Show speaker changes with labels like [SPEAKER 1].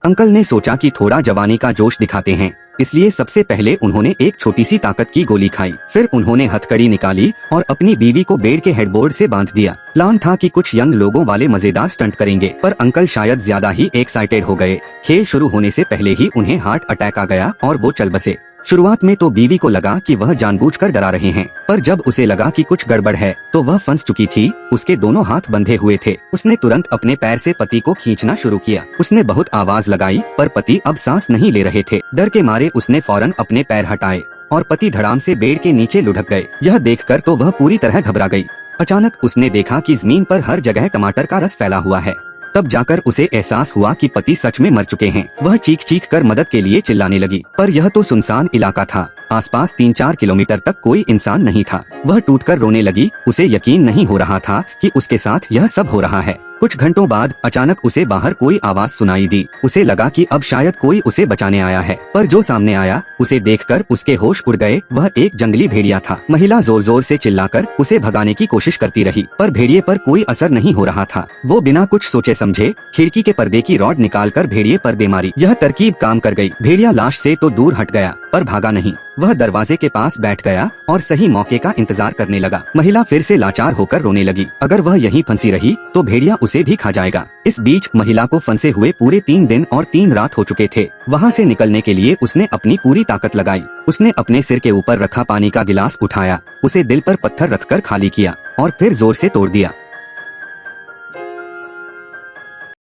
[SPEAKER 1] Uncle ने सोचा कि थोड़ा जवानी का जोश दिखाते हैं, इसलिए सबसे पहले उन्होंने एक छोटी सी ताकत की गोली खाई। फिर उन्होंने हथकड़ी निकाली और अपनी बीवी को बेड के हेडबोर्ड से बांध दिया। प्लान था कि कुछ यंग लोगों वाले मजेदार स्टंट करेंगे, पर अंकल शायद ज्यादा ही एक्साइटेड हो गए। खेल शुरू होने से पहले ही उन्हें हार्ट अटैक आ गया और वो चल बसे। शुरुआत में तो बीवी को लगा कि वह जानबूझकर डरा रहे हैं, पर जब उसे लगा कि कुछ गड़बड़ है तो वह फंस चुकी थी। उसके दोनों हाथ बंधे हुए थे। उसने तुरंत अपने पैर से पति को खींचना शुरू किया। उसने बहुत आवाज लगाई, पर पति अब सांस नहीं ले रहे थे। डर के मारे उसने फौरन अपने पैर हटाए और पति धड़ाम से बेड के नीचे लुढ़क गए। यह देखकर तो वह पूरी तरह घबरा गई। अचानक उसने देखा कि जमीन पर हर जगह टमाटर का रस फैला हुआ है। तब जाकर उसे एहसास हुआ कि पति सच में मर चुके हैं। वह चीख चीख कर मदद के लिए चिल्लाने लगी, पर यह तो सुनसान इलाका था। आसपास 3-4 किलोमीटर तक कोई इंसान नहीं था। वह टूटकर रोने लगी। उसे यकीन नहीं हो रहा था कि उसके साथ यह सब हो रहा है। कुछ घंटों बाद अचानक उसे बाहर कोई आवाज सुनाई दी। उसे लगा कि अब शायद कोई उसे बचाने आया है, पर जो सामने आया उसे देखकर उसके होश उड़ गए। वह एक जंगली भेड़िया था। महिला जोर जोर से चिल्लाकर उसे भगाने की कोशिश करती रही, पर भेड़िए पर कोई असर नहीं हो रहा था। वो बिना कुछ सोचे समझे खिड़की के पर्दे की रॉड निकालकर भेड़िए पर दे मारी। यह तरकीब काम कर गई। भेड़िया लाश से तो दूर हट गया, पर भागा नहीं। वह दरवाजे के पास बैठ गया और सही मौके का इंतजार करने लगा। महिला फिर से लाचार होकर रोने लगी। अगर वह यहीं फंसी रही तो भेड़िया उसे भी खा जाएगा। इस बीच महिला को फंसे हुए पूरे 3 दिन और 3 रात हो चुके थे। वहाँ से निकलने के लिए उसने अपनी पूरी ताकत लगाई। उसने अपने सिर के ऊपर रखा पानी का गिलास उठाया, उसे दिल पर पत्थर रखकर खाली किया और फिर जोर से तोड़ दिया।